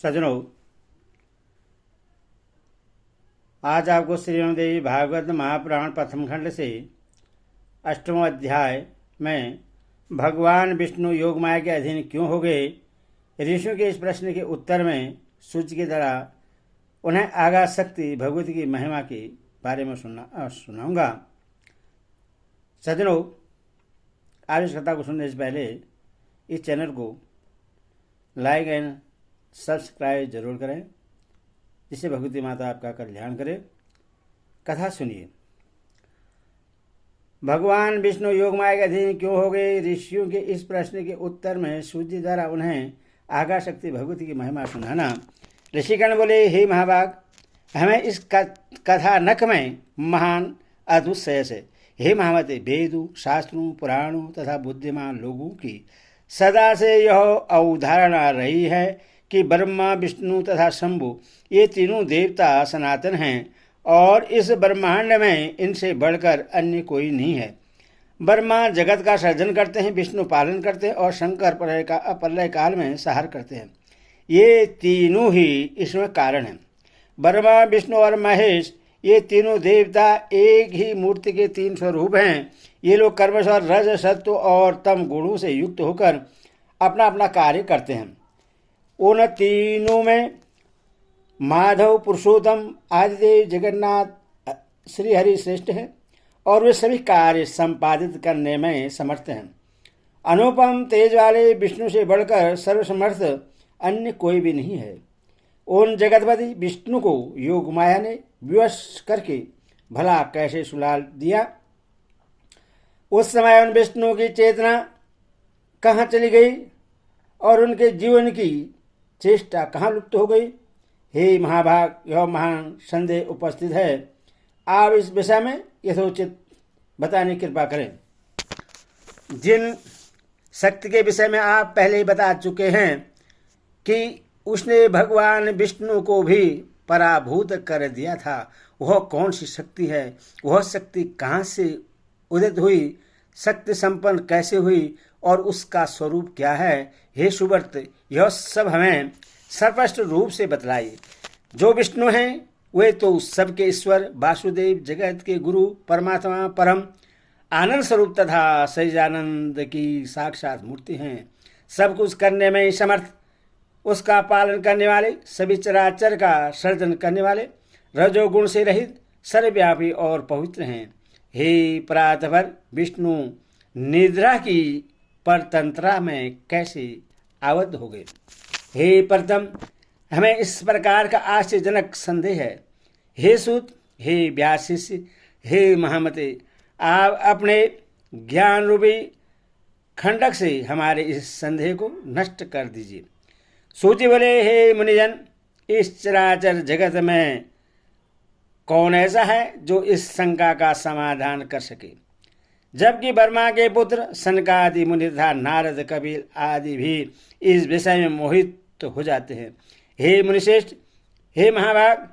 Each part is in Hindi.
सज्जनों, आज आपको श्रीमद् देवी भागवत महापुराण प्रथम खंड से अष्टम अध्याय में भगवान विष्णु योगमाया के अधीन क्यों हो गए, ऋषियों के इस प्रश्न के उत्तर में सूर्य की तरह उन्हें आगा शक्ति भगवती की महिमा के बारे में सुनाऊंगा। सज्जनों, आज इस कथा को सुनने से पहले इस चैनल को लाइक एंड सब्सक्राइब जरूर करें, जिससे भगवती माता आपका कल्याण करे। कथा सुनिए। भगवान विष्णु योगमाया के अधीन क्यों हो गए, ऋषियों के इस प्रश्न के उत्तर में सूर्य द्वारा उन्हें आगा शक्ति भगवती की महिमा सुनाना। ऋषिगण बोले, हे महाभाग, हमें इस कथानक में महान अद्भुत शेष है। हे महामते, वेदों, शास्त्रों, पुराणों तथा बुद्धिमान लोगों की सदा से यह अवधारणा रही है कि ब्रह्मा, विष्णु तथा शंभु ये तीनों देवता सनातन हैं और इस ब्रह्मांड में इनसे बढ़कर अन्य कोई नहीं है। ब्रह्मा जगत का सर्जन करते हैं, विष्णु पालन करते हैं और शंकर प्रलय काल में संहार करते हैं। ये तीनों ही इसमें कारण हैं। ब्रह्मा, विष्णु और महेश ये तीनों देवता एक ही मूर्ति के तीन स्वरूप हैं। ये लोग कर्मश और रज, सत्व और तम गुणों से युक्त होकर अपना अपना कार्य करते हैं। उन तीनों में माधव, पुरुषोत्तम, आदिदेव, जगन्नाथ, श्रीहरि श्रेष्ठ हैं और वे सभी कार्य संपादित करने में समर्थ हैं। अनुपम तेज वाले विष्णु से बढ़कर सर्वसमर्थ अन्य कोई भी नहीं है। उन जगतपति विष्णु को योगमाया ने विवश करके भला कैसे सुला दिया। उस समय उन विष्णु की चेतना कहाँ चली गई और उनके जीवन की चेष्टा कहाँ लुप्त हो गई। हे महाभाग, यह महान संदेह उपस्थित है। आप इस विषय में यथोचित बताने की कृपा करें। जिन शक्ति के विषय में आप पहले ही बता चुके हैं कि उसने भगवान विष्णु को भी पराभूत कर दिया था, वह कौन सी शक्ति है, वह शक्ति कहाँ से उदित हुई, शक्ति संपन्न कैसे हुई और उसका स्वरूप क्या है। हे सुव्रत, यह सब हमें स्पष्ट रूप से बतलाइए। जो विष्णु हैं वे तो सबके ईश्वर, वासुदेव, जगत के गुरु, परमात्मा, परम आनंद स्वरूप तथा सच्चिदानंद की साक्षात मूर्ति हैं। सब कुछ करने में समर्थ, उसका पालन करने वाले, सभी चराचर का सर्जन करने वाले, रजोगुण से रहित, सर्वव्यापी और पवित्र हैं। हे परात्पर विष्णु, निद्रा की परतंत्रा में कैसे आबद्ध हो गए। हे प्रथम, हमें इस प्रकार का आश्चर्यजनक संदेह है। हे सूत, हे व्यास शिष्य, हे महामते, आप अपने ज्ञान रूपी खंडक से हमारे इस संदेह को नष्ट कर दीजिए। सूची बोले, हे मुनिजन, इस चराचर जगत में कौन ऐसा है जो इस शंका का समाधान कर सके, जबकि ब्रह्मा के पुत्र सनकादि मुनि तथा नारद, कपिल आदि भी इस विषय में मोहित हो जाते हैं। हे मुनिश्रेष्ठ, हे महाभाग,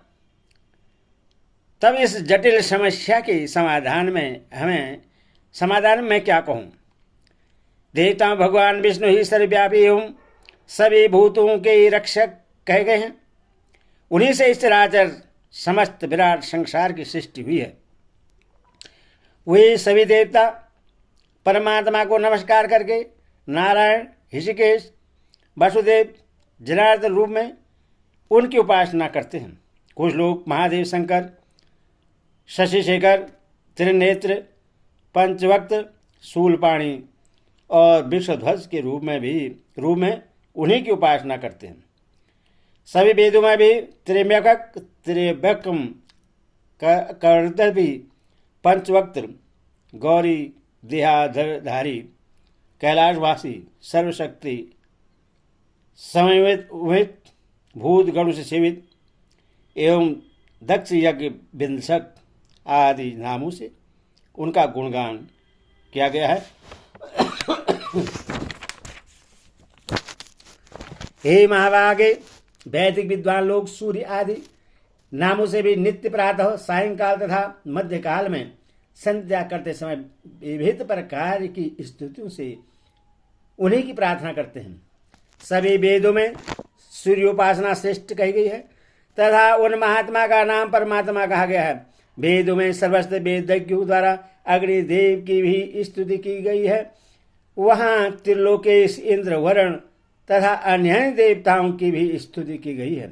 तब इस जटिल समस्या के समाधान में क्या कहूँ। देवता भगवान विष्णु ही सर्वव्यापी एवं सभी भूतों के रक्षक कहे गए हैं। उन्हीं से इस चराचर समस्त विराट संसार की सृष्टि हुई है। वे सभी देवता परमात्मा को नमस्कार करके नारायण, ऋषिकेश, वासुदेव, जनार्दन रूप में उनकी उपासना करते हैं। कुछ लोग महादेव, शंकर, शशिशेखर, त्रिनेत्र, पंचवक्त, शूलपाणी और वृषध्वज के रूप में उन्हीं की उपासना करते हैं। सभी वेदों में भी त्र्यंबकम, कर्दवी, पंचवक्त, गौरी, देहाधारी, कैलाशवासी, सर्वशक्ति, समन्वित, भूत गणों से सेवित एवं दक्ष यज्ञ विंशक आदि नामों से उनका गुणगान किया गया है। हे महाभागे, वैदिक विद्वान लोग सूर्य आदि नामों से भी नित्य प्रातः, सायंकाल तथा मध्यकाल में संध्या करते समय विविध प्रकार की स्तुतियों से उन्हीं की प्रार्थना करते हैं। सभी वेदों में सूर्योपासना श्रेष्ठ कही गई है तथा उन महात्मा का नाम परमात्मा कहा गया है। वेदों में सर्वस्व वेदज्ञों द्वारा अग्निदेव की भी स्तुति की गई है। वहाँ त्रिलोकेश, इंद्र, वरुण तथा अन्य देवताओं की भी स्तुति की गई है।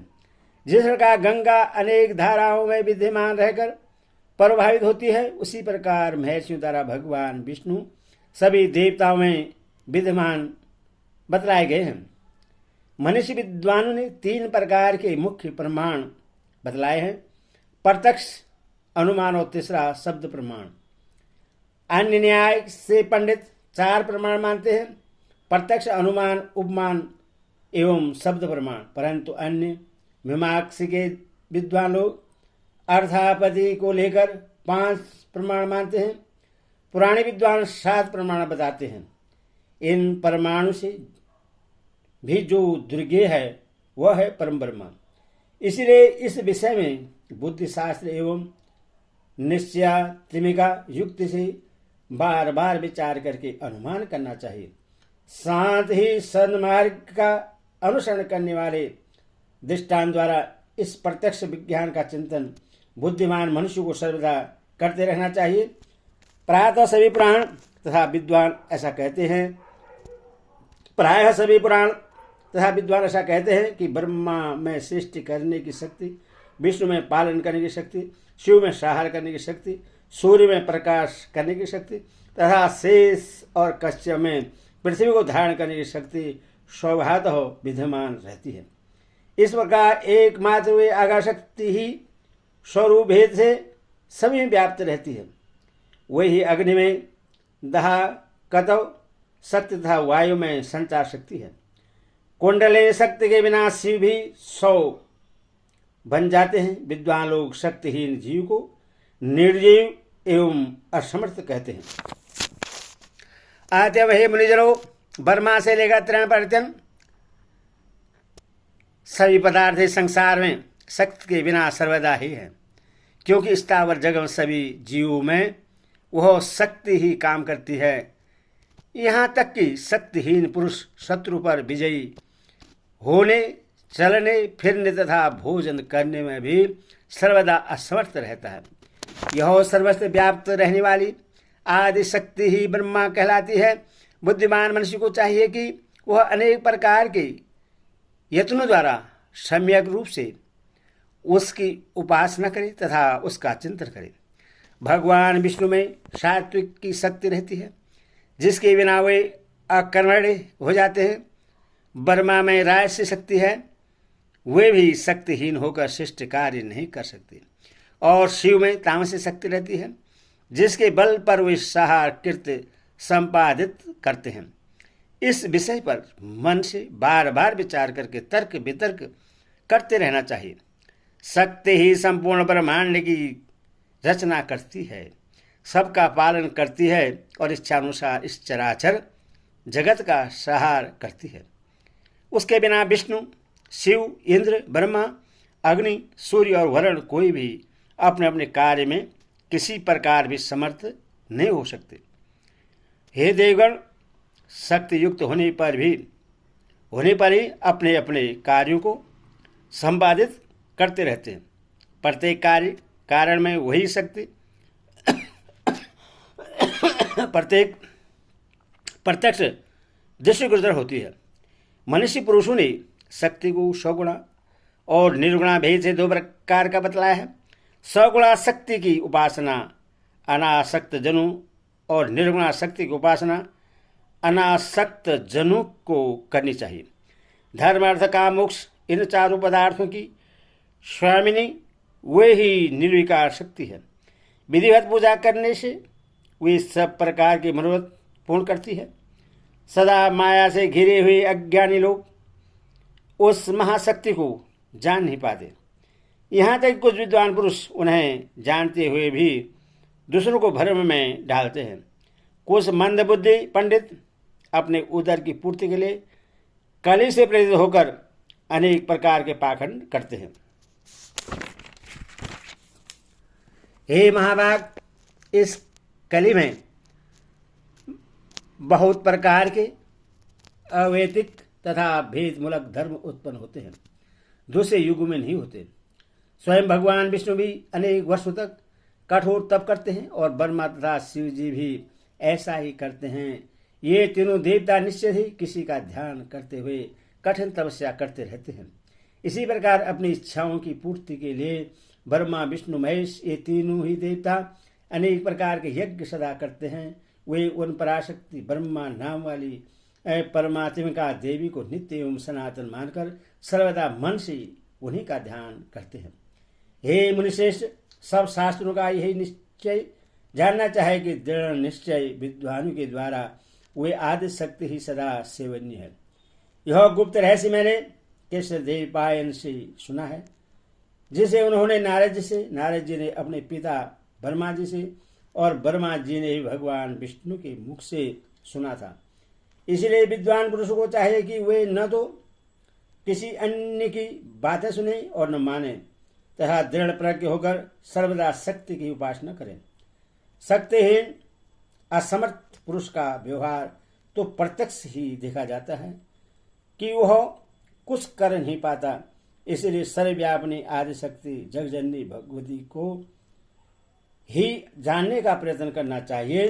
जिस प्रकार गंगा अनेक धाराओं में विद्यमान रहकर प्रवाहित होती है, उसी प्रकार महर्षियों द्वारा भगवान विष्णु सभी देवताओं में विद्यमान बतलाए गए हैं। मनुष्य विद्वानों ने 3 प्रकार के मुख्य प्रमाण बतलाए हैं: प्रत्यक्ष, अनुमान और तीसरा शब्द प्रमाण। अन्य न्याय से पंडित 4 प्रमाण मानते हैं: प्रत्यक्ष, अनुमान, उपमान एवं शब्द प्रमाण। परंतु अन्य मीमांसा के विद्वान लोग अर्थापत्ति को लेकर 5 प्रमाण मानते हैं। पुराने विद्वान 7 प्रमाण बताते हैं। इन परमाणु से भी जो दुर्गेय है वह है परम ब्रह्म। इसलिए इस विषय में बुद्धिशास्त्र एवं निश्चयात्मिका युक्ति से बार बार विचार करके अनुमान करना चाहिए। साथ ही सन्मार्ग का अनुसरण करने वाले दृष्टांत द्वारा इस प्रत्यक्ष विज्ञान का चिंतन बुद्धिमान मनुष्य को सर्वदा करते रहना चाहिए। प्रायः सभी पुराण तथा विद्वान ऐसा कहते हैं कि ब्रह्मा में सृष्टि करने की शक्ति, विष्णु में पालन करने की शक्ति, शिव में संहार करने की शक्ति, सूर्य में प्रकाश करने की शक्ति तथा शेष और कश्यप में पृथ्वी को धारण करने की शक्ति स्वभावतः विद्यमान रहती है। इस प्रकार एकमात्र वे आगाशक्ति ही स्वरूप भेद से सभी में व्याप्त रहती है। वही अग्नि में दहा कतव शक्ति तथा वायु में संचार शक्ति है। कुंडले शक्ति के बिना शिव भी 100 बन जाते हैं। विद्वान लोग शक्तिहीन जीव को निर्जीव एवं असमर्थ कहते हैं। अतएव हे मुनिजनों, ब्रह्मा से लेकर तृण पर्यंत सभी पदार्थ संसार में शक्ति के बिना सर्वदा ही है, क्योंकि स्थावर जगत सभी जीवों में वह शक्ति ही काम करती है। यहाँ तक कि शक्तिहीन पुरुष शत्रु पर विजयी होने, चलने फिरने तथा भोजन करने में भी सर्वदा असमर्थ रहता है। यह सर्वस्व व्याप्त रहने वाली आदि शक्ति ही ब्रह्मा कहलाती है। बुद्धिमान मनुष्य को चाहिए कि वह अनेक प्रकार के यत्नों द्वारा सम्यक रूप से उसकी उपासना करे तथा उसका चिंतन करे। भगवान विष्णु में सात्विक की शक्ति रहती है, जिसके बिना वे अकर्मण्य हो जाते हैं। ब्रह्मा में राजसी शक्ति है, वे भी शक्तिहीन होकर शिष्ट कार्य नहीं कर सकते। और शिव में तामसी शक्ति रहती है, जिसके बल पर वे संहार कृत्य संपादित करते हैं। इस विषय पर मन से बार बार विचार करके तर्क वितर्क करते रहना चाहिए। शक्ति ही संपूर्ण ब्रह्मांड की रचना करती है, सबका पालन करती है और इच्छानुसार इस चराचर जगत का संहार करती है। उसके बिना विष्णु, शिव, इंद्र, ब्रह्मा, अग्नि, सूर्य और वरुण कोई भी अपने अपने कार्य में किसी प्रकार भी समर्थ नहीं हो सकते। हे देवगण, शक्ति युक्त होने पर ही अपने अपने कार्यों को संपादित करते रहते हैं। प्रत्येक कार्य कारण में वही शक्ति प्रत्यक्ष दृष्टिगोचर होती है। मनुष्य पुरुषों ने शक्ति को सगुणा और निर्गुणा भेद से 2 प्रकार का बतलाया है। सगुणा शक्ति की उपासना अनासक्त जनों और निर्गुणा शक्ति की उपासना अनासक्त जनों को करनी चाहिए। धर्म, अर्थ, काम, मोक्ष इन 4 पदार्थों की स्वामिनी वे ही निर्विकार शक्ति है। विधिवत पूजा करने से वे सब प्रकार के मनोरथ पूर्ण करती है। सदा माया से घिरे हुए अज्ञानी लोग उस महाशक्ति को जान नहीं पाते। यहाँ तक कुछ विद्वान पुरुष उन्हें जानते हुए भी दूसरों को भ्रम में डालते हैं। कुछ मंदबुद्धि पंडित अपने उदर की पूर्ति के लिए कली से प्रेरित होकर अनेक प्रकार के पाखंड करते हैं। हे महाभाग, इस कली में बहुत प्रकार के अवैतिक तथा भेदमूलक धर्म उत्पन्न होते हैं, दूसरे युग में नहीं होते। स्वयं भगवान विष्णु भी अनेक वर्षों तक कठोर तप करते हैं और ब्रह्मा तथा शिव जी भी ऐसा ही करते हैं। ये तीनों देवता निश्चित ही किसी का ध्यान करते हुए कठिन तपस्या करते रहते हैं। इसी प्रकार अपनी इच्छाओं की पूर्ति के लिए ब्रह्मा विष्णु महेश ये तीनों ही देवता अनेक प्रकार के यज्ञ सदा करते हैं। वे उन पराशक्ति ब्रह्मा नाम वाली परमात्मिका देवी को नित्य एवं सनातन मानकर सर्वदा मन से उन्हीं का ध्यान करते हैं। हे मुनिश्रेष्ठ, सब शास्त्रों का यही निश्चय जानना चाहे कि दृढ़ निश्चय विद्वानों के द्वारा वे आदि शक्ति ही सदा सेवन्य है। यह गुप्त रहस्य मैंने केशर देव पायन से सुना है, जिसे उन्होंने नारद जी ने अपने पिता ब्रह्मा जी से और ब्रह्मा जी ने भगवान विष्णु के मुख से सुना था। इसलिए विद्वान पुरुषों को चाहिए कि वे न तो किसी अन्य की बातें सुने और न माने तथा दृढ़ प्रज्ञ होकर सर्वदा शक्ति की उपासना करें। शक्तिहीन असमर्थ पुरुष का व्यवहार तो प्रत्यक्ष ही देखा जाता है कि वह कुछ कर नहीं पाता। इसलिए सर्वव्यापिनी आदि शक्ति जगजननी भगवती को ही जानने का प्रयत्न करना चाहिए।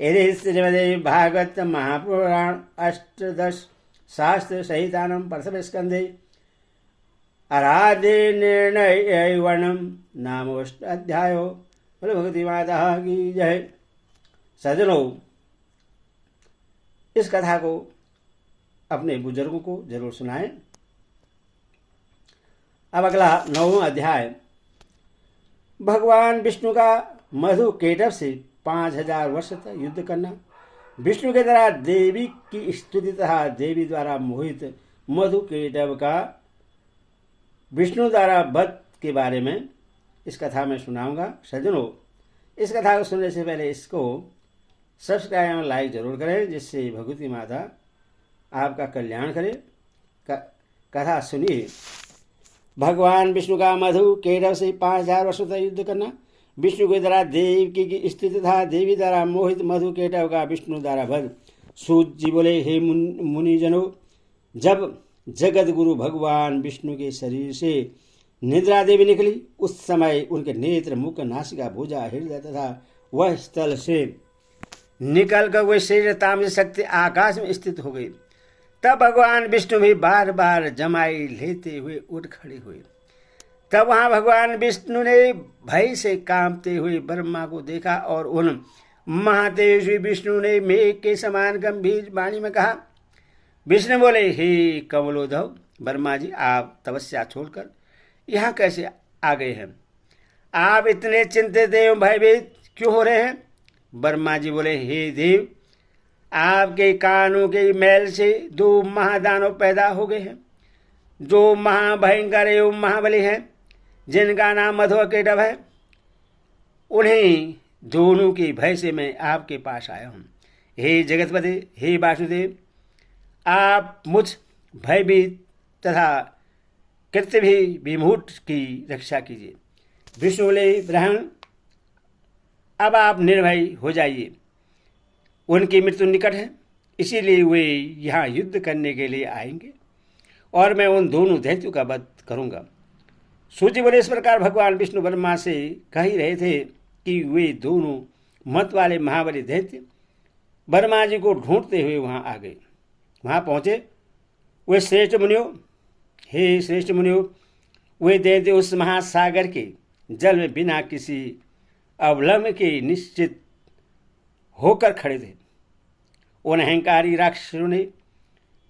यदि श्रीमद् भागवत महापुराण अष्टादश शास्त्र सहितानं प्रथम स्कंधे आराध्य निर्णय वर्णम नामोष्टाध्यायो। बोलो भगवती माता की जय। सज्जनों, इस कथा को अपने बुजुर्गों को जरूर सुनाएं। अब अगला 9वां अध्याय। भगवान विष्णु का मधु केटव से 5000 वर्ष तक युद्ध करना, विष्णु के द्वारा देवी की स्तुति तथा देवी द्वारा मोहित मधु केटव का विष्णु द्वारा वध के बारे में इस कथा में सुनाऊंगा। सज्जनों, इस कथा को सुनने से पहले इसको सब्सक्राइब और लाइक जरूर करें, जिससे भगवती माता आपका कल्याण करे। कथा सुनिए। भगवान विष्णु का मधु केटव से 5000 वर्षों तक युद्ध करना, विष्णु के द्वारा देवी की स्थिति था, देवी द्वारा मोहित मधु केटव का विष्णु द्वारा वध। सूत जी बोले, हे मुनिजनों, जब जगत गुरु भगवान विष्णु के शरीर से निद्रा देवी निकली, उस समय उनके नेत्र, मुख, नासिका, भुजा, हृदय तथा वह स्थल से निकल कर वे शरीर तामस शक्ति आकाश में स्थित हो गई। तब भगवान विष्णु भी बार बार जमाई लेते हुए उठ खड़े हुए। तब वहां भगवान विष्णु ने भय से कांपते हुए ब्रह्मा को देखा और उन महातेजस्वी विष्णु ने मेघ के समान गंभीर वाणी में कहा। विष्णु बोले, हे कमलोद्धव ब्रह्मा जी, आप तपस्या छोड़कर यहाँ कैसे आ गए हैं? आप इतने चिंतित एवं भयभीत क्यों हो रहे हैं? ब्रह्मा जी बोले, हे देव, आपके कानों के मैल से 2 महादानव पैदा हो गए हैं, जो महाभयंकर एवं महाबली हैं, जिनका नाम मधु केटव है। उन्हीं दोनों की भय से मैं आपके पास आया हूँ। हे जगतपति, हे वासुदेव, आप मुझ भयभीत तथा कृत्य भी विमूढ़ की रक्षा कीजिए। विष्णु बोले, ब्राह्मण, अब आप निर्भय हो जाइए। उनकी मृत्यु निकट है, इसीलिए वे यहाँ युद्ध करने के लिए आएंगे और मैं उन दोनों दैत्यों का वध करूँगा। सूर्य बोले, इस प्रकार भगवान विष्णु ब्रह्मा से कह ही रहे थे कि वे दोनों मत वाले महाबली दैत्य ब्रह्मा जी को ढूंढते हुए वहाँ आ गए। वहाँ पहुँचे वे श्रेष्ठ मुनियों, हे श्रेष्ठ मुनियों, वे दैत्य उस महासागर के जल में बिना किसी अवलंब के निश्चित होकर खड़े थे। उन अहंकारी राक्षसों ने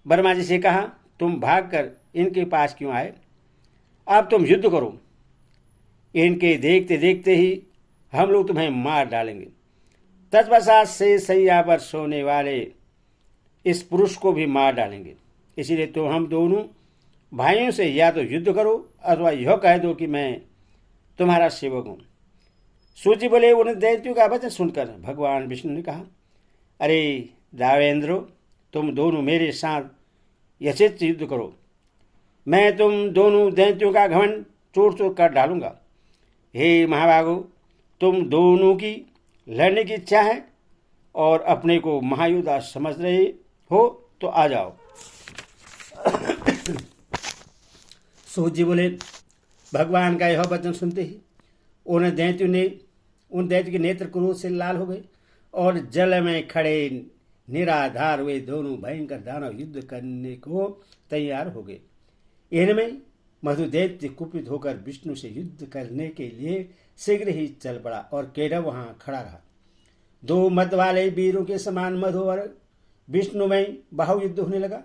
ब्रह्मा जी से कहा, तुम भागकर इनके पास क्यों आए? अब तुम युद्ध करो। इनके देखते देखते ही हम लोग तुम्हें मार डालेंगे। तत्पश्चात से सैया पर सोने वाले इस पुरुष को भी मार डालेंगे। इसीलिए तो हम दोनों भाइयों से या तो युद्ध करो अथवा यह कह दो कि मैं तुम्हारा सेवक हूँ। सूर्य बोले, उन दैत्यों का वचन सुनकर भगवान विष्णु ने कहा, अरे दावेंद्रो, तुम दोनों मेरे साथ यथेच्छ युद्ध करो। मैं तुम दोनों दैत्यों का घमंड चोट चोट कर डालूंगा। हे महाभागो, तुम दोनों की लड़ने की इच्छा है और अपने को महायोद्धा समझ रहे हो तो आ जाओ। सूत जी बोले, भगवान का यह वचन सुनते ही उन दैत्य के नेत्र क्रोध से लाल हो गए और जल में खड़े निराधार वे दोनों भयंकर दानव युद्ध करने को तैयार हो गए। इनमें मधुदैत्य कुपित होकर विष्णु से युद्ध करने के लिए शीघ्र ही चल पड़ा और केशव वहां खड़ा रहा। दो मत वाले वीरों के समान मधु और विष्णु में बाहुयुद्ध होने लगा।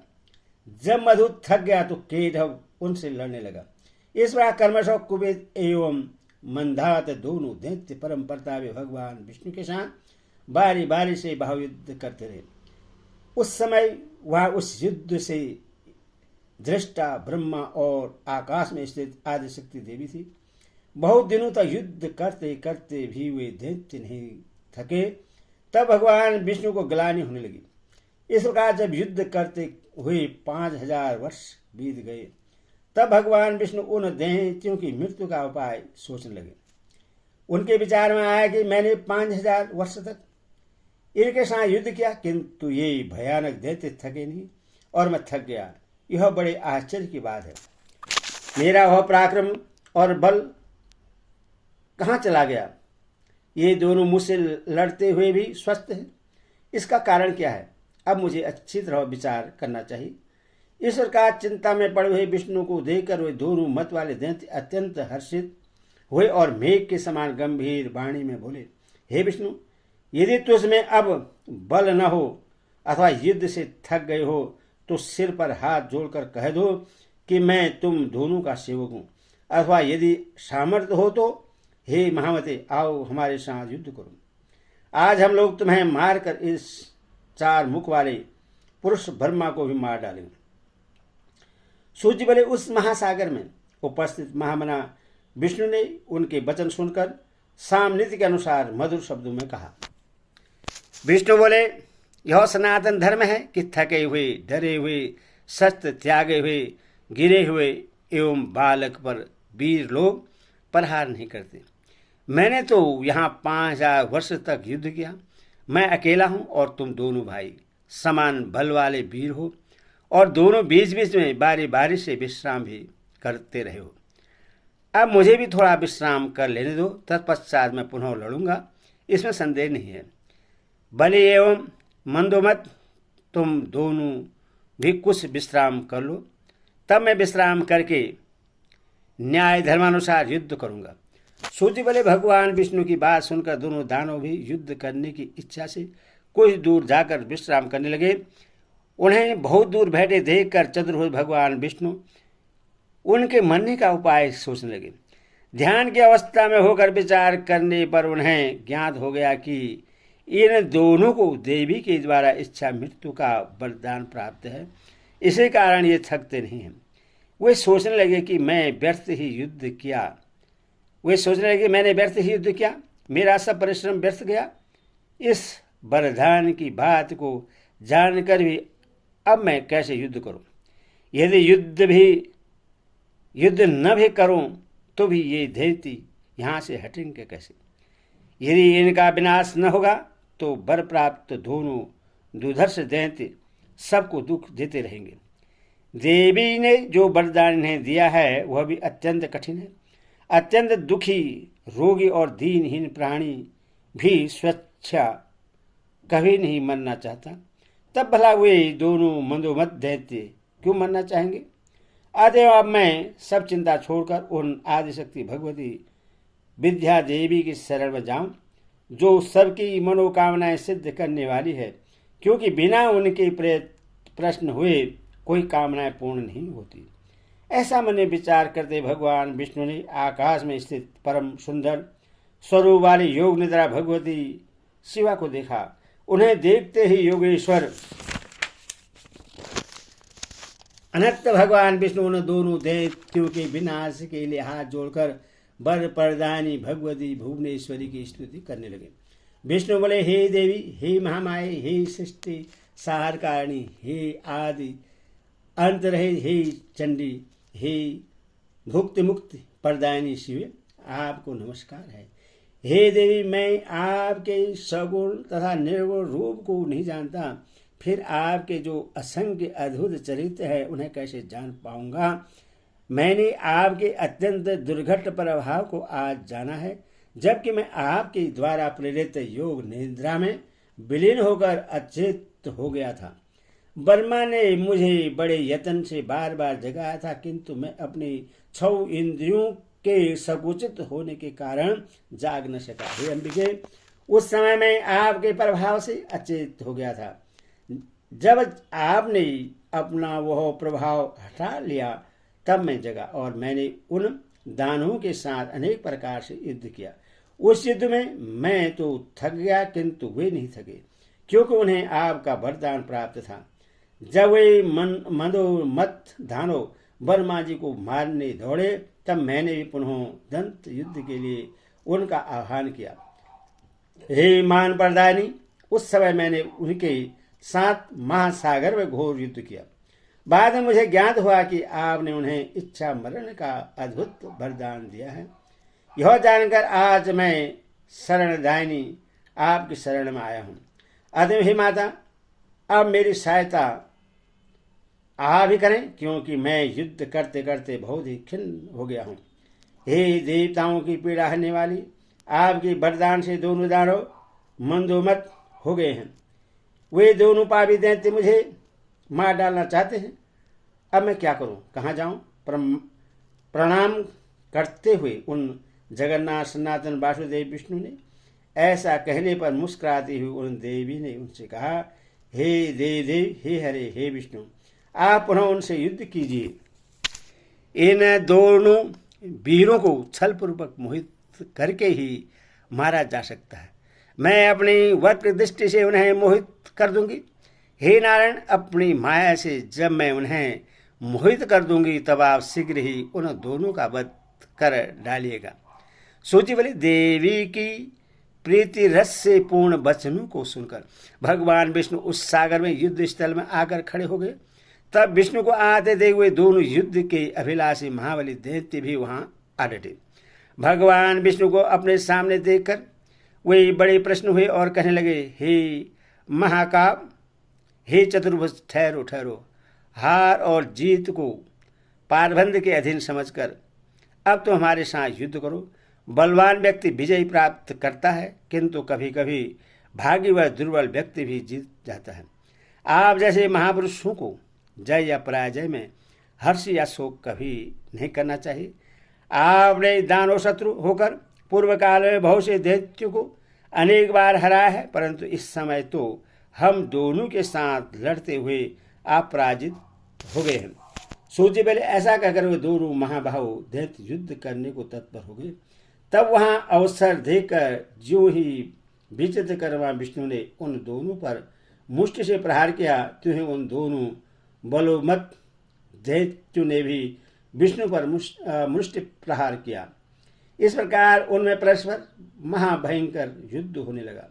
जब मधु थक गया तो केशव उनसे लड़ने लगा। इस प्रकार कर्मश कुपित एवं मंदात दोनों दैत्य परम प्रतापी भगवान विष्णु के साथ बारी बारी से बाहुयुद्ध करते रहे। उस समय वह उस युद्ध से दृष्टा ब्रह्मा और आकाश में स्थित आदिशक्ति देवी थी। बहुत दिनों तक युद्ध करते करते भी वे दैत्य नहीं थके। तब भगवान विष्णु को ग्लानि होने लगी। इस प्रकार जब युद्ध करते हुए 5000 वर्ष बीत गए तब भगवान विष्णु उन दैत्यों की मृत्यु का उपाय सोचने लगे। उनके विचार में आया कि मैंने 5000 वर्ष तक इनके साथ युद्ध किया, किंतु ये भयानक दैत्य थके नहीं और मैं थक गया। यह बड़े आश्चर्य की बात है। मेरा वह पराक्रम और बल कहाँ चला गया? ये दोनों मुझसे लड़ते हुए भी स्वस्थ हैं। इसका कारण क्या है? अब मुझे अच्छी तरह विचार करना चाहिए। इस प्रकार चिंता में पड़े हुए विष्णु को देखकर वे दोनों मत वाले दैत्य अत्यंत हर्षित हुए और मेघ के समान गंभीर वाणी में बोले, हे विष्णु, यदि तुझमें अब बल न हो अथवा युद्ध से थक गए हो तो सिर पर हाथ जोड़कर कह दो कि मैं तुम दोनों का सेवक हूं, अथवा यदि सामर्थ्य हो तो हे महामते, आओ हमारे साथ युद्ध करो। आज हम लोग तुम्हें मारकर इस 4 मुख वाले पुरुष ब्रह्मा को भी मार डालेंगे। सूर्य बोले, उस महासागर में उपस्थित महामना विष्णु ने उनके वचन सुनकर सामनीति के अनुसार मधुर शब्दों में कहा। विष्णु बोले, यह सनातन धर्म है कि थके हुए, डरे हुए, शस्त्र त्यागे हुए, गिरे हुए एवं बालक पर वीर लोग प्रहार नहीं करते। मैंने तो यहाँ 5000 वर्ष तक युद्ध किया। मैं अकेला हूँ और तुम दोनों भाई समान बल वाले वीर हो और दोनों बीच बीच में बारी बारी से विश्राम भी करते रहे हो। अब मुझे भी थोड़ा विश्राम कर लेने दो, तत्पश्चात मैं पुनः लड़ूंगा, इसमें संदेह नहीं है। बलि एवं मंदोमत, तुम दोनों भी कुछ विश्राम कर लो, तब मैं विश्राम करके न्याय धर्मानुसार युद्ध करूंगा। सूर्य बोले, भगवान विष्णु की बात सुनकर दोनों दानव भी युद्ध करने की इच्छा से कुछ दूर जाकर विश्राम करने लगे। उन्हें बहुत दूर बैठे देखकर चतुर्भुज भगवान विष्णु उनके मरने का उपाय सोचने लगे। ध्यान की अवस्था में होकर विचार करने पर उन्हें ज्ञात हो गया कि इन दोनों को देवी के द्वारा इच्छा मृत्यु का वरदान प्राप्त है, इसी कारण ये थकते नहीं हैं। वे सोचने लगे कि मैंने व्यर्थ ही युद्ध किया, मेरा सब परिश्रम व्यर्थ गया। इस वरदान की बात को जानकर भी अब मैं कैसे युद्ध करूं? यदि युद्ध न भी करूं तो भी ये दैत्य यहाँ से हटेंगे कैसे? यदि इनका विनाश न होगा तो वर प्राप्त दोनों दुर्धर्ष दैत्य सबको दुख देते रहेंगे। देवी ने जो वरदान इन्हें दिया है वह भी अत्यंत कठिन है। अत्यंत दुखी, रोगी और दीनहीन प्राणी भी स्वेच्छा कभी नहीं मरना चाहता। तब भला वे दोनों मंदोमत दैत्य क्यों मरना चाहेंगे? अतएव अब मैं सब चिंता छोड़कर उन आदिशक्ति भगवती विद्या देवी की शरण में जाऊं, जो सबकी मनोकामनाएं सिद्ध करने वाली है, क्योंकि बिना उनके प्रश्न हुए कोई कामनाएं पूर्ण नहीं होती। ऐसा मन में विचार करते भगवान विष्णु ने आकाश में स्थित परम सुंदर स्वरूप वाली योग निद्रा भगवती शिवा को देखा। उन्हें देखते ही योगेश्वर अनंत भगवान विष्णु उन दोनों दैत्यों के विनाश के लिए हाथ जोड़कर वर प्रदानी भगवती भुवनेश्वरी की स्तुति करने लगे। विष्णु बोले, हे देवी, हे महामाये, हे सृष्टि सारकारिणी, हे आदि अंत रहे, हे चंडी, हे भुक्ति मुक्ति प्रदायिनी शिवे, आपको नमस्कार है। हे देवी, मैं आपके सगुण तथा निर्गुण रूप को नहीं जानता, फिर आपके जो असंख्य अद्भुत चरित्र है उन्हें कैसे जान पाऊंगा। मैंने आपके अत्यंत दुर्घट प्रभाव को आज जाना है, जबकि मैं आपके द्वारा प्रेरित योग निद्रा में विलीन होकर अचेत हो गया था। बर्मा ने मुझे बड़े यत्न से बार बार जगाया था, किंतु मैं अपनी 6 इंद्रियों के संकुचित होने के कारण जाग न सका। हे अंबिके, उस समय मैं आपके प्रभाव से अचेत हो गया था। जब आपने अपना वह प्रभाव हटा लिया तब मैं जगा और मैंने उन दानवों के साथ अनेक प्रकार से युद्ध किया। उस युद्ध में मैं तो थक गया, किंतु वे नहीं थके, क्योंकि उन्हें आपका वरदान प्राप्त था। जब वे मदोन्मत्त दानव बर्मा जी को मारने दौड़े, तब मैंने भी पुनः दंत युद्ध के लिए उनका आह्वान किया। हे मान प्रदायनी, उस समय मैंने उनके साथ महासागर में घोर युद्ध किया। बाद में मुझे ज्ञात हुआ कि आपने उन्हें इच्छा मरण का अद्भुत वरदान दिया है। यह जानकर आज मैं शरणदायिनी आपकी शरण में आया हूँ। अतः हे माता, अब मेरी सहायता आप ही करें, क्योंकि मैं युद्ध करते करते बहुत ही खिन्न हो गया हूँ। हे देवताओं की पीड़ा हरने वाली, आपके वरदान से दोनों दानव मंदोमत हो गए हैं। वे दोनों पापी दैत्य मुझे मार डालना चाहते हैं। अब मैं क्या करूं, कहाँ जाऊं? प्रणाम करते हुए उन जगन्नाथ सनातन वासुदेव विष्णु ने ऐसा कहने पर मुस्कुराती हुई उन देवी ने उनसे कहा, हे देव, हे हरे, हे विष्णु, आप पुनः उनसे युद्ध कीजिए। इन दोनों वीरों को छल पूर्वक मोहित करके ही मारा जा सकता है। मैं अपनी वक्र दृष्टि से उन्हें मोहित कर दूंगी। हे नारायण, अपनी माया से जब मैं उन्हें मोहित कर दूंगी तब आप शीघ्र ही उन दोनों का वध कर डालिएगा। सूची बोली, देवी की प्रीति रस से पूर्ण वचनों को सुनकर भगवान विष्णु उस सागर में युद्ध स्थल में आकर खड़े हो गए। तब विष्णु को आते देख हुए दोनों युद्ध के अभिलाषी महाबली दैत्य भी वहां आ डटे। भगवान विष्णु को अपने सामने देखकर वे बड़े प्रश्न हुए और कहने लगे, हे महाकाल, हे चतुर्भुज, ठहरो ठहरो। हार और जीत को पारबंध के अधीन समझकर अब तो हमारे साथ युद्ध करो। बलवान व्यक्ति विजय प्राप्त करता है, किंतु कभी कभी भागी व दुर्बल व्यक्ति भी जीत जाता है। आप जैसे महापुरुषों को जय या पराजय में हर्ष या शोक कभी नहीं करना चाहिए। आपने दानव शत्रु होकर पूर्व काल में बहुत से दैत्यों को अनेक बार हराया है, परंतु इस समय तो हम दोनों के साथ लड़ते हुए आप पराजित हो गए हैं। सूची पहले ऐसा कहकर वे दोनों महाबाहु दैत्य युद्ध करने को तत्पर हो गए। तब वहां अवसर देकर जो ही विचित्रकर्मा विष्णु ने उन दोनों पर मुष्टि से प्रहार किया, तुहे उन दोनों बलोमत दैत्यों ने भी विष्णु पर मुष्टि प्रहार किया। इस प्रकार उनमें परस्पर महाभयंकर युद्ध होने लगा।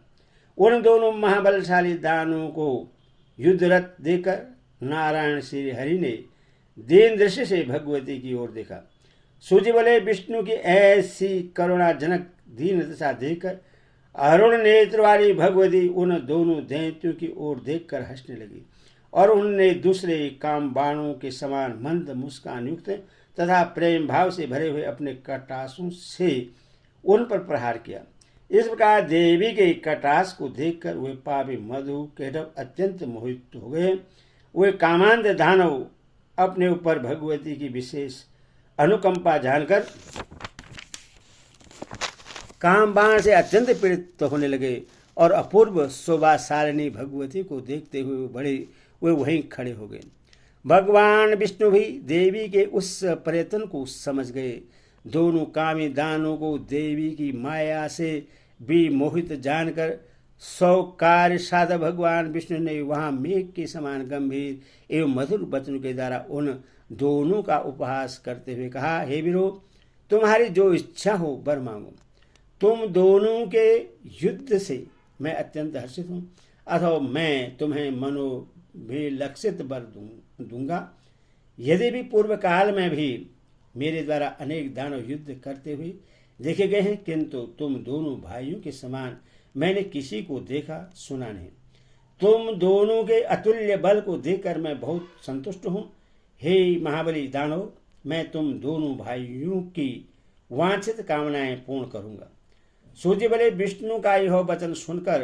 उन दोनों महाबलशाली दानवों को युद्धरत देकर नारायण श्री हरि ने दीन दृष्टि से भगवती की ओर देखा। सूजी बोले, विष्णु की ऐसी करुणाजनक दीन दशा देखकर अरुण नेत्र वाली भगवती उन दोनों दैत्यों की ओर देखकर हंसने लगी और उनने दूसरे काम बाणों के समान मंद मुस्कान युक्त तथा प्रेम भाव से भरे हुए अपने कटासों से उन पर प्रहार किया। इस प्रकार देवी के कटास को देखकर वे पापी मधु केटव अत्यंत मोहित हो गए। वे कामांध दानव अपने ऊपर भगवती की विशेष अनुकंपा जानकर काम बाण से अत्यंत पीड़ित होने लगे और अपूर्व शोभाशालिनी भगवती को देखते हुए वे वहीं खड़े हो गए। भगवान विष्णु भी देवी के उस प्रयत्न को समझ गए। दोनों कामी दानों को देवी की माया से भी मोहित जानकर सौकार्य साधक भगवान विष्णु ने वहां मेघ के समान गंभीर एवं मधुर वचन के द्वारा उन दोनों का उपहास करते हुए कहा, हे वीरो, तुम्हारी जो इच्छा हो वर मांगो। तुम दोनों के युद्ध से मैं अत्यंत हर्षित हूँ, अथवा मैं तुम्हें मनोभिलक्षित वर दूंगा। यदि भी पूर्व काल में भी मेरे द्वारा अनेक दानव युद्ध करते हुए देखे गए हैं, किंतु तुम दोनों भाइयों के समान मैंने किसी को देखा सुना नहीं। तुम दोनों के अतुल्य बल को देखकर मैं बहुत संतुष्ट हूँ। हे महाबली दानव, मैं तुम दोनों भाइयों की वांछित कामनाएं पूर्ण करूंगा। सूर्य बले विष्णु का यह वचन सुनकर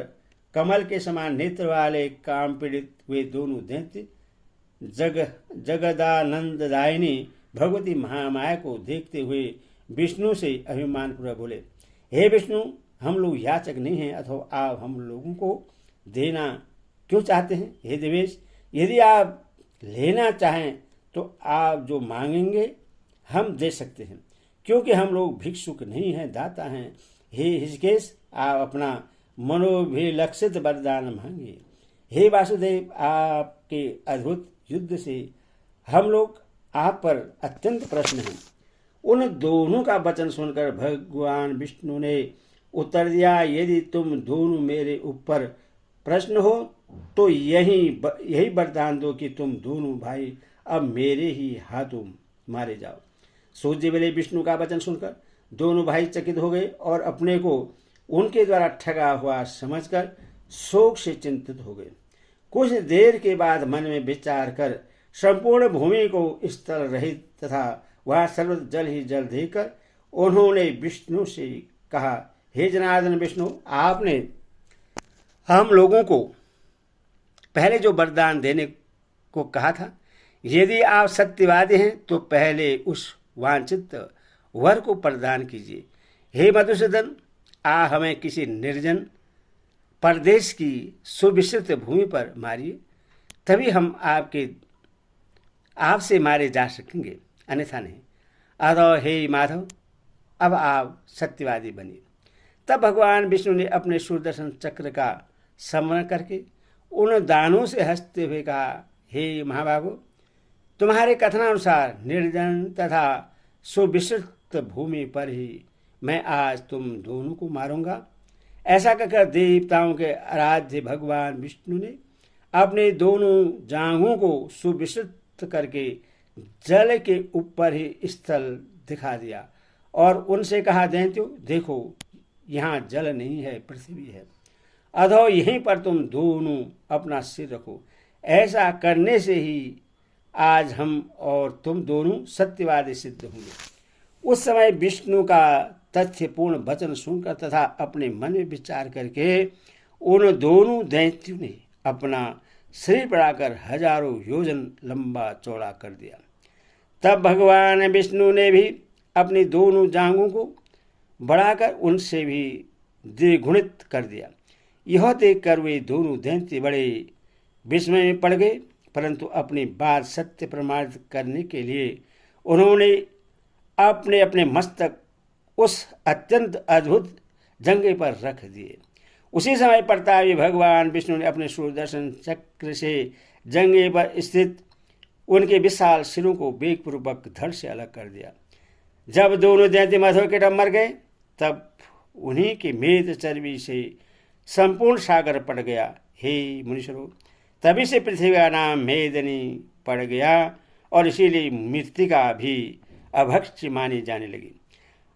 कमल के समान नेत्र वाले काम पीड़ित हुए दोनों दैत्य जगदानंददायिनी भगवती महामाया को देखते हुए विष्णु से अभिमान पूर्वक बोले, हे विष्णु, हम लोग याचक नहीं हैं, अथवा आप हम लोगों को देना क्यों चाहते हैं? हे देवेश, यदि आप लेना चाहें तो आप जो मांगेंगे हम दे सकते हैं, क्योंकि हम लोग भिक्षुक नहीं हैं, दाता हैं। हे ऋषिकेश, आप अपना मनोभिलक्षित वरदान मांगे। हे वासुदेव, आपके अद्भुत युद्ध से हम लोग आप पर अत्यंत प्रसन्न हैं। उन दोनों का वचन सुनकर भगवान विष्णु ने उत्तर दिया, यदि तुम दोनों मेरे ऊपर प्रश्न हो तो यही वरदान दो कि तुम दोनों भाई अब मेरे ही हाथों मारे जाओ। सूर्य बले विष्णु का वचन सुनकर दोनों भाई चकित हो गए और अपने को उनके द्वारा ठगा हुआ समझकर शोक से चिंतित हो गए। कुछ देर के बाद मन में विचार कर संपूर्ण भूमि को स्थल रहित तथा वह सर्वत्र जल ही जल देखकर उन्होंने विष्णु से कहा, हे जनार्दन विष्णु, आपने हम लोगों को पहले जो वरदान देने को कहा था, यदि आप सत्यवादी हैं तो पहले उस वांछित वर को प्रदान कीजिए। हे मधुसूदन, आप हमें किसी निर्जन प्रदेश की सुविस्तृत भूमि पर मारिए, तभी हम आपसे मारे जा सकेंगे, अन्यथा नहीं। अतः हे माधव, अब आप सत्यवादी बनिए। तब भगवान विष्णु ने अपने सुदर्शन चक्र का स्मरण करके उन दानों से हंसते हुए कहा, हे महाबाहो, तुम्हारे कथनानुसार निर्जन तथा सुविस्तृत भूमि पर ही मैं आज तुम दोनों को मारूंगा। ऐसा कहकर देवताओं के आराध्य भगवान विष्णु ने अपने दोनों जांघों को सुविस्तृत करके जल के ऊपर ही स्थल दिखा दिया और उनसे कहा, दैत्यों, देखो, यहाँ जल नहीं है, पृथ्वी है, अधो यहीं पर तुम दोनों अपना सिर रखो। ऐसा करने से ही आज हम और तुम दोनों सत्यवादी सिद्ध होंगे। उस समय विष्णु का तथ्यपूर्ण वचन सुनकर तथा अपने मन में विचार करके उन दोनों दैत्यों ने अपना शरीर बढ़ाकर हजारों योजन लंबा चौड़ा कर दिया। तब भगवान विष्णु ने भी अपनी दोनों जांघों को बढ़ाकर उनसे भी द्विगुणित कर दिया। यह देखकर वे दोनों दैत्य बड़े विस्मय में पड़ गए, परंतु अपनी बात सत्य प्रमाणित करने के लिए उन्होंने अपने अपने मस्तक उस अत्यंत अद्भुत जंगे पर रख दिए। उसी समय प्रतापी भगवान विष्णु ने अपने सुदर्शन चक्र से जंगे पर स्थित उनके विशाल सिरों को वेगपूर्वक धड़ से अलग कर दिया। जब दोनों दैत्य मधुर के मर गए, तब उन्हीं के मेद चर्बी से संपूर्ण सागर पड़ गया। हे मुनीश्वरों, तभी से पृथ्वी का नाम मेदनी पड़ गया और इसीलिए मृत्तिका भी अभक्ष्य मानी जाने लगी।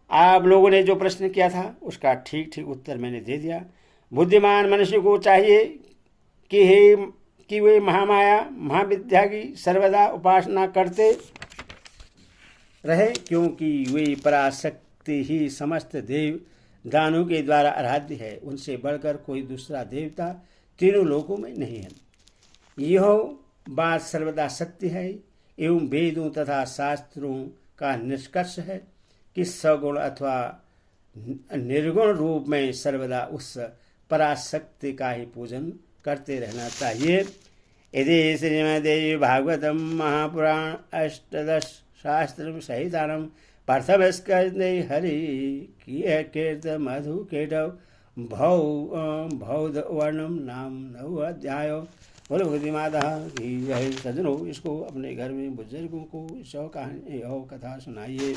आप लोगों ने जो प्रश्न किया था उसका ठीक ठीक उत्तर मैंने दे दिया। बुद्धिमान मनुष्य को चाहिए कि वे महामाया महाविद्या की सर्वदा उपासना करते रहे, क्योंकि वे पराशक्ति ही समस्त देव दानों के द्वारा आराध्य है। उनसे बढ़कर कोई दूसरा देवता तीनों लोकों में नहीं है। यह बात सर्वदा सत्य है एवं वेदों तथा शास्त्रों का निष्कर्ष है कि सगुण अथवा निर्गुण रूप में सर्वदा उस पराशक्ति का ही पूजन करते रहना चाहिए। यदि श्रीमद्देवी भागवतम महापुराण अष्टदश शास्त्र सहितानम पार्थवस्कंदे हरि कीर्त मधु केटव भौद वर्णम नाम 9 अध्याय। बोलो भगवती माता की जय। सज्जनों, इसको अपने घर में बुजुर्गों को सौ कहानी कथा सुनाइए।